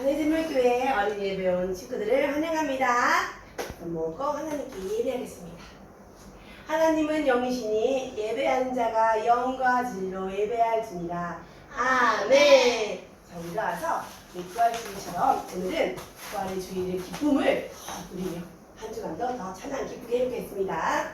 한해진물교회 어린이 예배 온 친구들을 환영합니다. 손 모으고 하나님께 예배하겠습니다. 하나님은 영이시니 예배하는 자가 영과 진리로 예배할지니라. 아멘. 자, 우리가 와서 부활 주일처럼 오늘은 부활의 주일의 기쁨을 누리며 한 주간도 더 찬양 기쁘게 해보겠습니다.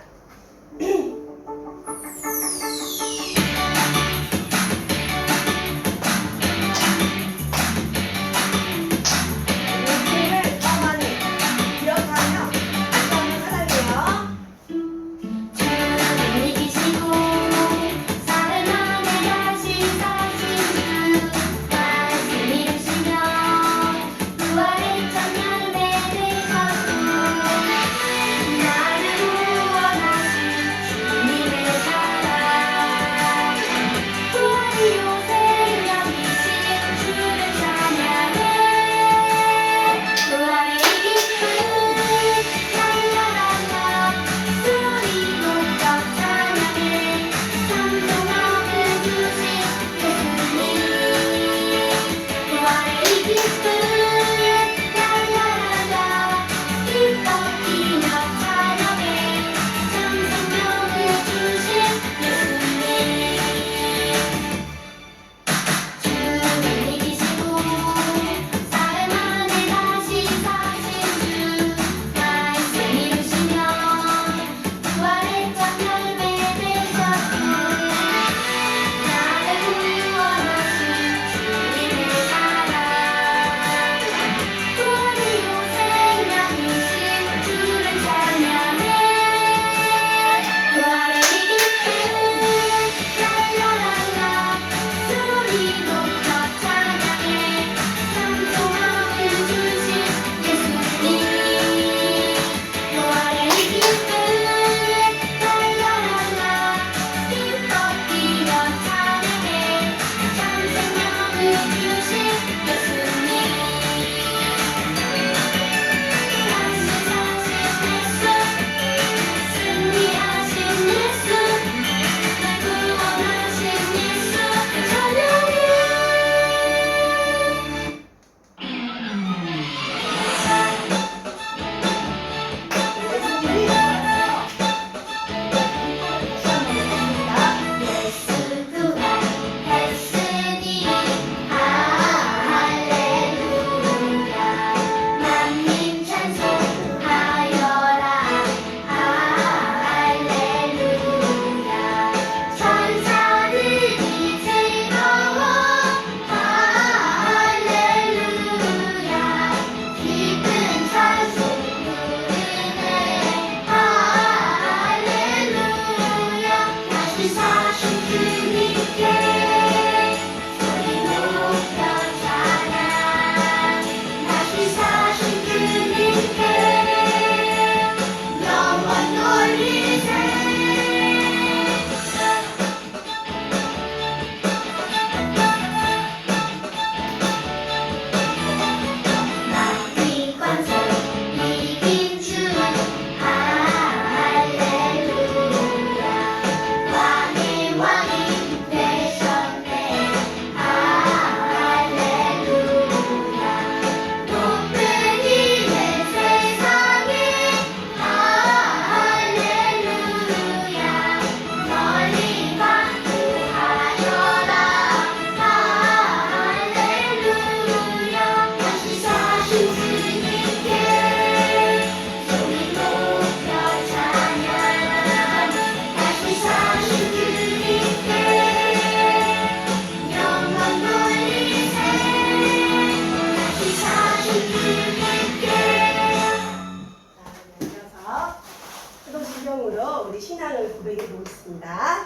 우리 신앙을 고백해 보겠습니다.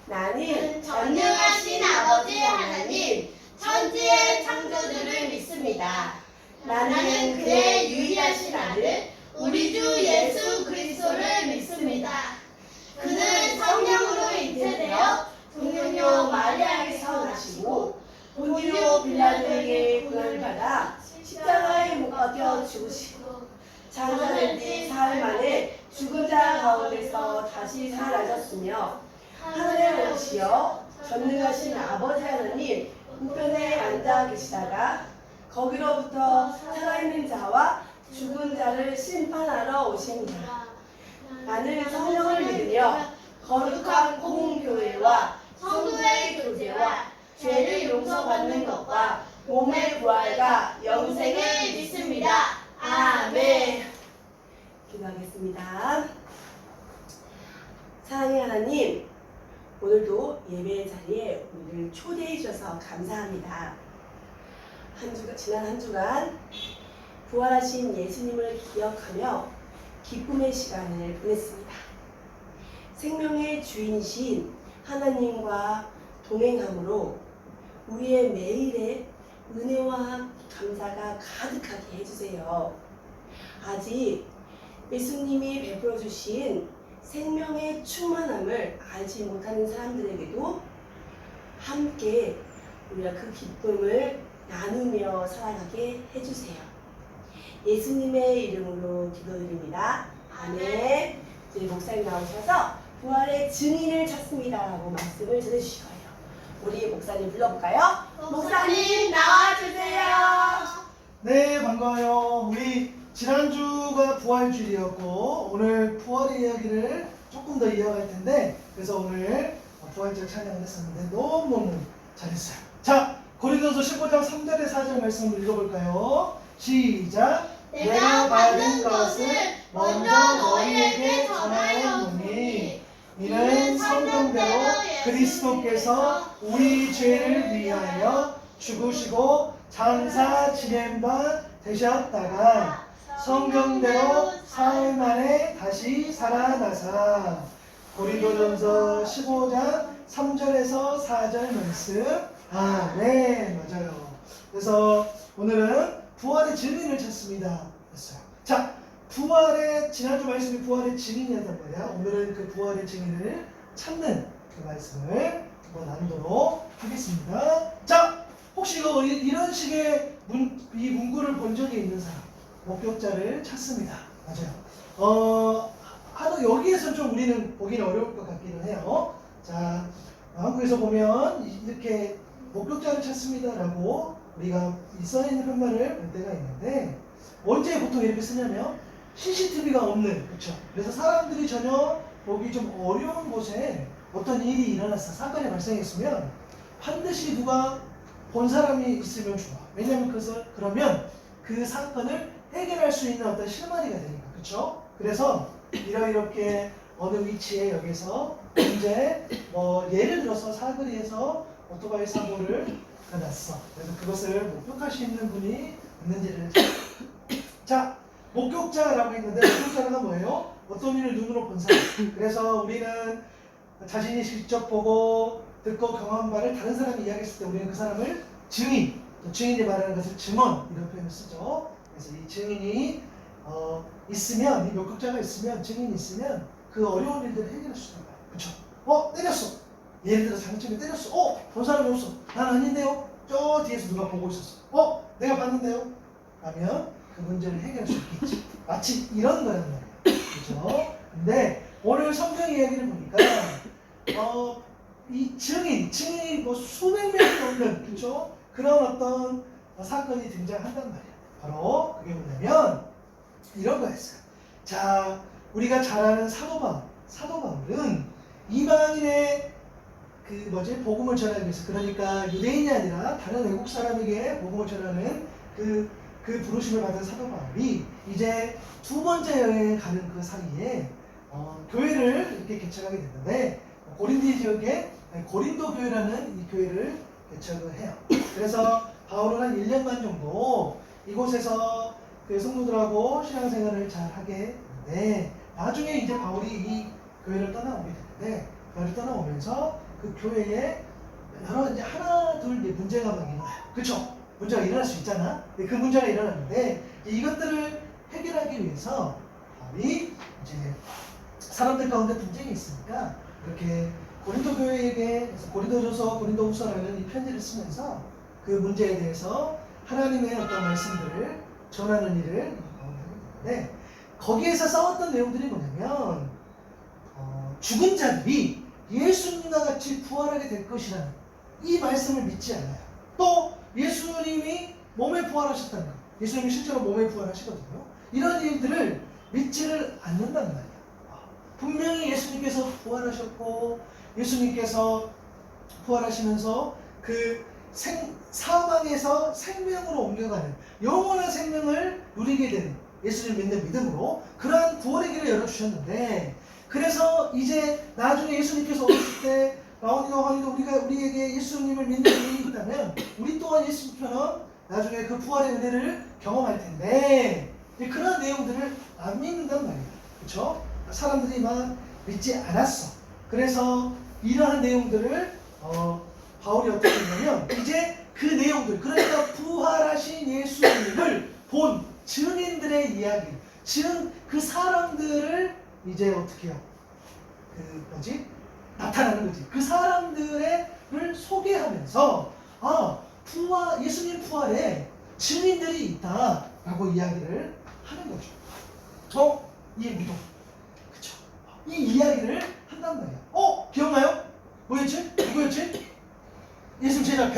나는 전능하신 아버지 하나님, 천지의 창조주를 믿습니다. 나는 그의 유일하신 아들, 우리 주 예수 그리스도를 믿습니다. 그는 성령으로 잉태되어 동정녀 마리아에게서 나시고 본디오 빌라도에게 고난을 받아 십자가에 못 박혀 죽으시고 장사된 지 사흘 만에 죽은 자 가운데서 다시 살아나셨으며 하늘에 오시어 전능하신 아버지 하나님 우편에 앉아 계시다가 거기로부터 살아있는 자와 죽은 자를 심판하러 오십니다. 나는 성령을 믿으며 거룩한 공교회와 성도의 교제와 죄를 용서받는 것과 몸의 부활과 영생을 믿습니다. 아멘. 기도하겠습니다. 사랑의 하나님, 오늘도 예배의 자리에 우리를 초대해 주셔서 감사합니다. 지난 한 주간 부활하신 예수님을 기억하며 기쁨의 시간을 보냈습니다. 생명의 주인이신 하나님과 동행함으로 우리의 매일의 은혜와 감사가 가득하게 해주세요. 아직 예수님이 베풀어 주신 생명의 충만함을 알지 못하는 사람들에게도 함께 우리가 그 기쁨을 나누며 살아가게 해주세요. 예수님의 이름으로 기도드립니다. 아멘. 이제 목사님 나오셔서 부활의 증인을 찾습니다 라고 말씀을 전해주실 거예요. 우리 목사님 불러볼까요? 목사님 나와주세요. 네, 반가워요. 우리 지난주가 부활주일이었고 오늘 부활의 이야기를 조금 더 이어갈 텐데, 그래서 오늘 부활절 찬양을 했었는데 너무너무 잘했어요. 자, 고린도서 15장 3절에 4절 말씀을 읽어볼까요? 시작. 내가 받은 것을 먼저 너희에게 전하였노니 이는 성경대로 그리스도께서 우리 죄를 위하여 죽으시고 장사 지낸 바 되셨다가 성경대로 사흘 만에 다시 살아나사. 고린도전서 15장 3절에서 4절 말씀. 네, 맞아요. 그래서 오늘은 부활의 증인을 찾습니다 했어요. 자, 지난주 말씀이 부활의 증인이었단 말이야. 오늘은 그 부활의 증인을 찾는 그 말씀을 한번 나누도록 하겠습니다. 자, 혹시 이런 식의 이 문구를 본 적이 있는 사람? 목격자를 찾습니다. 맞아요. 여기에서 좀 우리는 보기는 어려울 것 같기는 해요. 자, 한국에서 보면 이렇게 목격자를 찾습니다라고 우리가 써있는 편말을 볼 때가 있는데, 언제 보통 이렇게 쓰냐면 CCTV가 없는, 그렇죠? 그래서 사람들이 전혀 보기 좀 어려운 곳에 어떤 일이 일어났어, 사건이 발생했으면 반드시 누가 본 사람이 있으면 좋아. 왜냐면 그러면 그 사건을 해결할 수 있는 어떤 실마리가 되니까, 그렇죠? 그래서 이렇게 어느 위치에 여기서 이제 예를 들어서 사거리에서 오토바이 사고를 났어. 그래서 그것을 목격할 수 있는 분이 있는지를 자, 목격자라고 했는데 목격자가 뭐예요? 어떤 일을 눈으로 본 사람. 그래서 우리는 자신이 직접 보고 듣고 경험한 바를 다른 사람이 이야기했을 때 우리는 그 사람을 증인, 또 증인이 말하는 것을 증언 이런 표현을 쓰죠. 그래서 이 증인이 있으면, 이 목격자가 있으면, 증인이 있으면 그 어려운 일들을 해결할 수 있는 거야. 그렇죠? 때렸어. 예를 들어 장점이 때렸어. 본 사람이 없어. 난 아닌데요. 저 뒤에서 누가 보고 있었어. 내가 봤는데요. 하면 그 문제를 해결할 수 있겠지. 마치 이런 거란 말이야. 그렇죠? 근데 오늘 성경 이야기를 보니까 이 증인이 수백 명이 넘는, 그렇죠? 그런 어떤 사건이 등장한단 말이야. 바로 그게 뭐냐면 이런 거였어요. 자, 우리가 잘 아는 사도 바울은 이방인의 복음을 전하기 위해서, 그러니까 유대인이 아니라 다른 외국 사람에게 복음을 전하는 그 부르심을 받은 사도 바울이 이제 두 번째 여행에 가는 그 사이에 교회를 이렇게 개척하게 됐는데, 고린도 지역에 고린도 교회라는 이 교회를 개척을 해요. 그래서 바울은 한 1년간 정도 이곳에서 그 성도들하고 신앙생활을 잘 하게 되는데, 나중에 이제 바울이 이 교회를 떠나오게 되는데, 교회를 떠나오면서 그 교회에 여러 이제 하나 둘 문제가 막 일어나요. 그렇죠? 문제가 일어날 수 있잖아. 근데 그 문제가 일어났는데 이것들을 해결하기 위해서 바울이 이제 사람들 가운데 분쟁이 있으니까 이렇게 고린도 교회에게 고린도전서, 고린도후서라는 이 편지를 쓰면서 그 문제에 대해서 하나님의 어떤 말씀들을 전하는 일을 바울이 하게 되는데, 거기에서 싸웠던 내용들이 뭐냐면 죽은 자들이 예수님과 같이 부활하게 될 것이라는 이 말씀을 믿지 않아요. 또 예수님이 몸에 부활하셨다는 거. 예수님이 실제로 몸에 부활하시거든요. 이런 일들을 믿지를 않는단 말이에요. 분명히 예수님께서 부활하셨고 예수님께서 부활하시면서 그 사망에서 생명으로 옮겨가는 영원한 생명을 누리게 되는 예수님 믿는 믿음으로 그러한 구원의 길을 열어주셨는데, 그래서 이제 나중에 예수님께서 오실 때 라온이와 환희도 우리에게 예수님을 믿는 믿음이 있다면 우리 또한 예수님처럼 나중에 그 부활의 은혜를 경험할 텐데, 그런 내용들을 안 믿는단 말이에요. 그렇죠? 사람들이 막 믿지 않았어. 그래서 이러한 내용들을 바울이 어떻게 했냐면 이제 그 내용들, 그러니까 부활하신 예수님을 본 증인들의 이야기, 그 사람들을 이제 어떻게 해요? 나타나는 거지. 그 사람들을 소개하면서 예수님 부활에 증인들이 있다라고 이야기를 하는 거죠. 이 믿음. 그쵸? 이 이야기를 한단 말이야. 기억나요? 뭐였지? 누구였지? 예수님 제자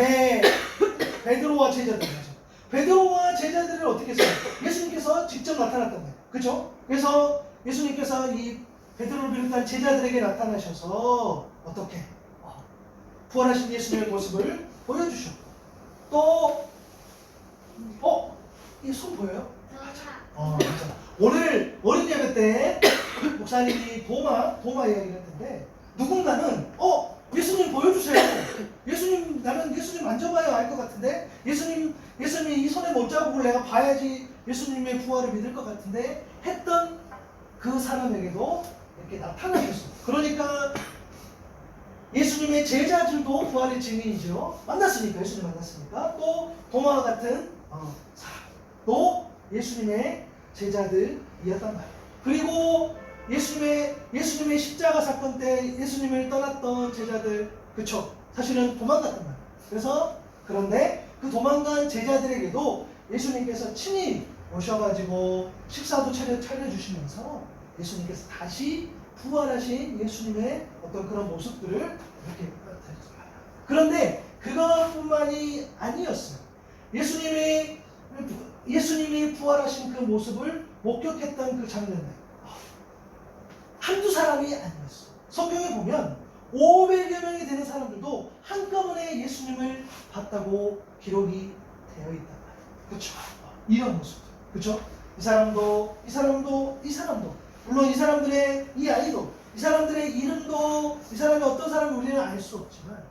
베드로와 제자들이죠. 베드로와 제자들을 어떻게 했어요? 예수님께서 직접 나타났단 말이에요. 그쵸? 그래서 예수님께서 이 베드로를 비롯한 제자들에게 나타나셔서 어떻게? 부활하신 예수님의 모습을 보여주셨고, 또 이 손 보여요? 맞아. 오늘 어린 예배 때 목사님이 도마 이야기를 했는데, 누군가는 예수님 보여주세요. 나는 예수님 만져봐야 알 것 같은데, 예수님이 이 손에 못자국을 내가 봐야지 예수님의 부활을 믿을 것 같은데 했던 그 사람에게도 이렇게 나타나셨어요. 그러니까 예수님의 제자들도 부활의 증인이죠. 예수님 만났으니까. 또 도마와 같은 사람도 예수님의 제자들이었단 말이에요. 그리고 예수님의 십자가 사건 때 예수님을 떠났던 제자들, 그쵸? 사실은 도망갔단 말이에요. 그런데 그 도망간 제자들에게도 예수님께서 친히 오셔가지고 식사도 차려주시면서 예수님께서 다시 부활하신 예수님의 어떤 그런 모습들을 이렇게 나타냈어요. 그런데 그것뿐만이 아니었어요. 예수님이 부활하신 그 모습을 목격했던 그 장면들, 한두 사람이 아니었어요. 성경에 보면 500여 명이 되는 사람들도 한꺼번에 예수님을 봤다고 기록이 되어 있단 말이에요. 그렇죠? 이런 모습. 그렇죠? 이 사람도 물론 이 사람들의 이 아이도, 이 사람들의 이름도, 이 사람이 어떤 사람이 우리는 알 수 없지만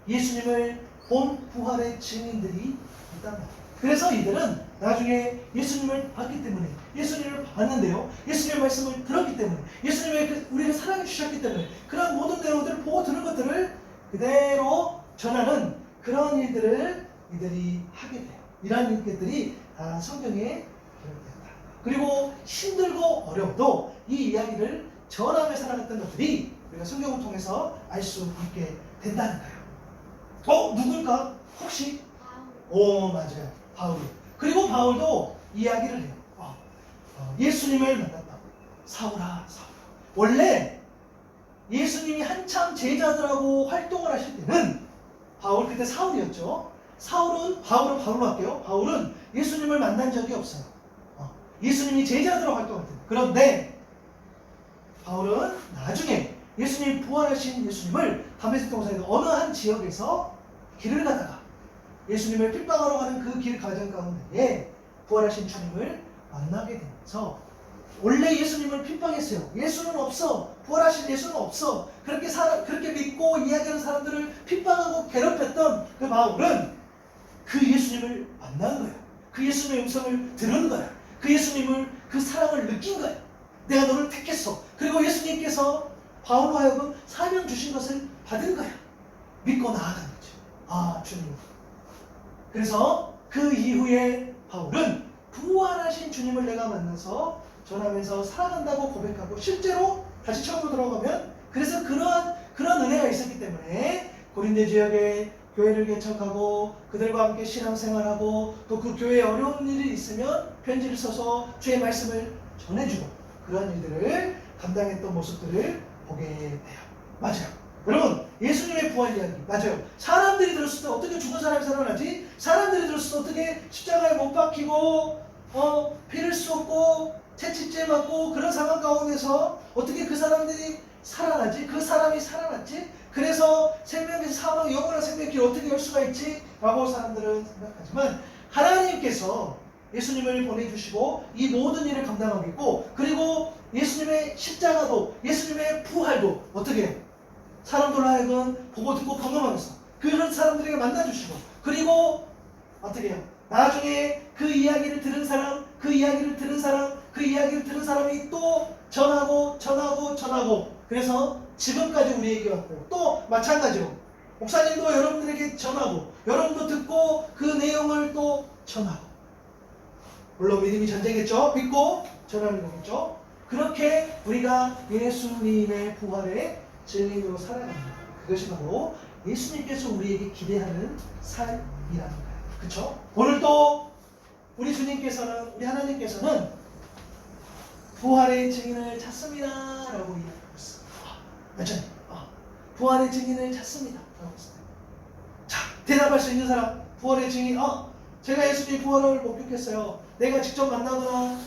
예수님을 본 부활의 증인들이 있단 말이에요. 그래서 이들은 나중에 예수님을 봤기 때문에, 예수님을 봤는데요, 예수님의 말씀을 들었기 때문에, 예수님의 우리를 사랑해 주셨기 때문에 그런 모든 내용들을 보고 들은 것들을 그대로 전하는 그런 일들을 이들이 하게 돼요. 이러한 일들이 다 성경에 기록된다. 그리고 힘들고 어려워도 이 이야기를 전하며 살아갔던 것들이 우리가 성경을 통해서 알 수 있게 된다는 거예요. 누굴까? 혹시? 맞아요. 바울. 그리고 바울도 이야기를 해요. 예수님을 만났다고. 사울아. 원래 예수님이 한참 제자들하고 활동을 하실 때는 바울, 그때 사울이었죠. 바울은 바울로 할게요. 바울은 예수님을 만난 적이 없어요. 예수님이 제자들하고 활동할 때. 그런데 바울은 나중에 예수님이 부활하신 예수님을 다메섹 동산의 어느 한 지역에서 길을 가다가 예수님을 핍박하러 가는 그 길 과정 가운데에 부활하신 주님을 만나게 되면서, 원래 예수님을 핍박했어요. 예수는 없어. 부활하신 예수는 없어. 그렇게 믿고 이야기하는 사람들을 핍박하고 괴롭혔던 그 바울은 그 예수님을 만난 거예요. 그 예수님의 음성을 들은 거야. 그 예수님을, 그 사랑을 느낀 거야. 내가 너를 택했어. 그리고 예수님께서 바울로 하여금 사명 주신 것을 받은 거야. 믿고 나아간 거죠. 주님. 그래서 그 이후에 바울은 부활하신 주님을 내가 만나서 전하면서 살아간다고 고백하고, 실제로 다시 처음으로 돌아가면 그래서 그런 은혜가 있었기 때문에 고린도 지역에 교회를 개척하고 그들과 함께 신앙생활하고, 또 그 교회에 어려운 일이 있으면 편지를 써서 주의 말씀을 전해주고, 그런 일들을 감당했던 모습들을 보게 돼요. 맞아요. 여러분, 예수님의 부활 이야기 맞아요. 사람 사람들이 들었을 때 어떻게 죽은 사람이 살아나지? 사람들이 들었을 때 어떻게 십자가에 못 박히고 피를 쏟고 채찍질 맞고 그런 상황 가운데서 어떻게 그 사람들이 살아나지? 그 사람이 살아났지? 그래서 생명에서 사망, 영원한 생명의 길 어떻게 열 수가 있지? 라고 사람들은 생각하지만 하나님께서 예수님을 보내주시고 이 모든 일을 감당하겠고, 그리고 예수님의 십자가도 예수님의 부활도 어떻게 해요? 사람들 하여금 보고 듣고 경험하면서 그런 사람들에게 만나주시고, 그리고 어떻게 해요? 나중에 그 이야기를 들은 사람, 그 이야기를 들은 사람, 그 이야기를 들은 사람이 또 전하고 그래서 지금까지 우리에게 왔고, 또 마찬가지로 목사님도 여러분들에게 전하고 여러분도 듣고 그 내용을 또 전하고, 물론 믿음이 전쟁이겠죠. 믿고 전하는 거겠죠. 그렇게 우리가 예수님의 부활의 증인으로 살아갑니다. 그것이 바로 예수님께서 우리에게 기대하는 삶이라는 거예요. 그렇죠? 오늘 또 우리 주님께서는, 우리 하나님께서는 부활의 증인을 찾습니다 라고 이야기하고 있습니다. 맞죠? 부활의 증인을 찾습니다 라고 했습니다. 자, 대답할 수 있는 사람, 부활의 증인, 제가 예수님의 부활을 목격했어요. 내가 직접 만나거나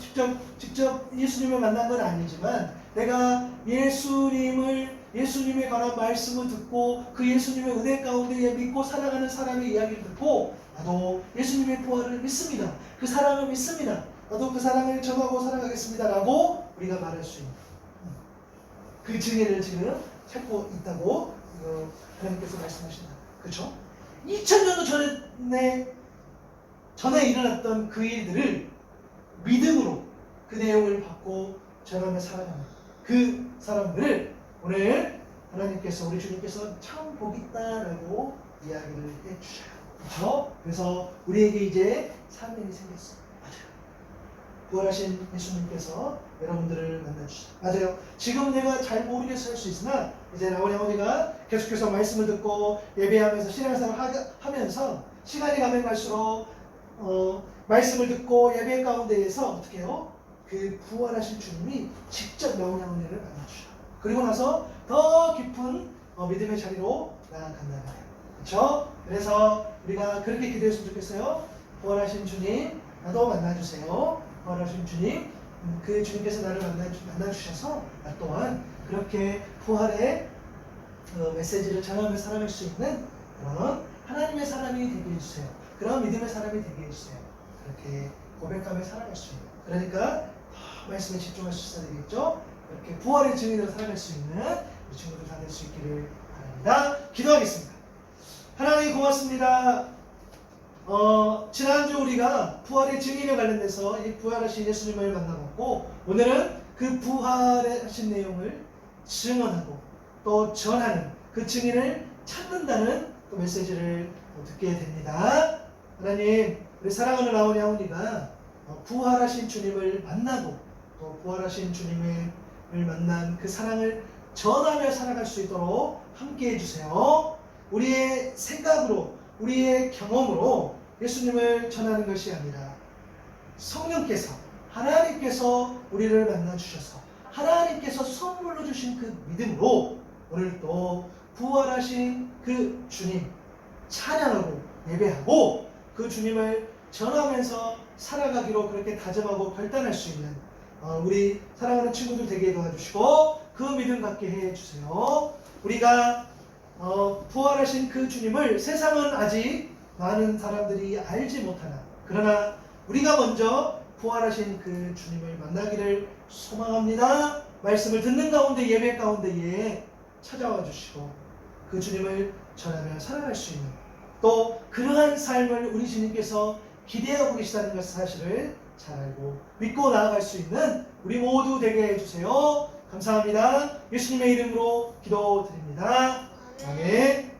직접 예수님을 만난 건 아니지만 내가 예수님에 관한 말씀을 듣고 그 예수님의 은혜 가운데 믿고 살아가는 사람의 이야기를 듣고 나도 예수님의 부활을 믿습니다. 그 사랑을 믿습니다. 나도 그 사랑을 전하고 살아가겠습니다 라고 우리가 말할 수 있는 그 증인을 지금 찾고 있다고 하나님께서 말씀하신다. 그렇죠? 2000년도 전에 일어났던 그 일들을 믿음으로 그 내용을 받고 전하며 살아가는 그 사람들을 오늘 하나님께서, 우리 주님께서 참 복 있다라고 이야기를 해주셔요. 그렇죠? 그래서 우리에게 이제 사명이 생겼어요. 맞아요. 부활하신 예수님께서 여러분들을 만나주시죠. 맞아요. 지금 내가 잘 모르겠어 할 수 있으나 이제 라오니 어머니가 계속해서 말씀을 듣고 예배하면서 신앙생활 하면서 시간이 가면 갈수록 말씀을 듣고 예배 가운데에서 어떻게 해요? 그 부활하신 주님이 직접 라오니 어머니를 만나주셔요. 그리고 나서 더 깊은 믿음의 자리로 나아간다는 거예요. 그렇죠? 그래서 우리가 그렇게 기도했으면 좋겠어요. 부활하신 주님, 나도 만나주세요. 부활하신 주님, 그 주님께서 나를 만나주셔서 나 또한 그렇게 부활의 메시지를 전하며 살아갈 수 있는 그런 하나님의 사람이 되게 해주세요. 그런 믿음의 사람이 되게 해주세요. 그렇게 고백하며 살아갈 수 있는, 그러니까 말씀에 집중할 수 있어야 되겠죠. 이렇게 부활의 증인으로 살아갈 수 있는 우리 친구들 다 될 수 있기를 바랍니다. 기도하겠습니다. 하나님 고맙습니다. 지난주 우리가 부활의 증인에 관련돼서 이 부활하신 예수님을 만나봤고, 오늘은 그 부활하신 내용을 증언하고 또 전하는 그 증인을 찾는다는 또 메시지를 듣게 됩니다. 하나님, 우리 사랑하는 라오니 하오니가 부활하신 주님을 만나고 또 부활하신 주님을 만난 그 사랑을 전하며 살아갈 수 있도록 함께 해주세요. 우리의 생각으로, 우리의 경험으로 예수님을 전하는 것이 아니라 성령께서, 하나님께서 우리를 만나주셔서 하나님께서 선물로 주신 그 믿음으로 오늘 또 부활하신 그 주님 찬양하고 예배하고 그 주님을 전하면서 살아가기로 그렇게 다짐하고 결단할 수 있는 우리 사랑하는 친구들 되게 도와주시고 그 믿음 갖게 해주세요. 우리가 부활하신 그 주님을 세상은 아직 많은 사람들이 알지 못하나, 그러나 우리가 먼저 부활하신 그 주님을 만나기를 소망합니다. 말씀을 듣는 가운데, 예배 가운데에 찾아와 주시고 그 주님을 전하며 살아갈 수 있는, 또 그러한 삶을 우리 주님께서 기대하고 계시다는 것 사실을 잘 알고 믿고 나아갈 수 있는 우리 모두 되게 해주세요. 감사합니다. 예수님의 이름으로 기도드립니다. 아멘.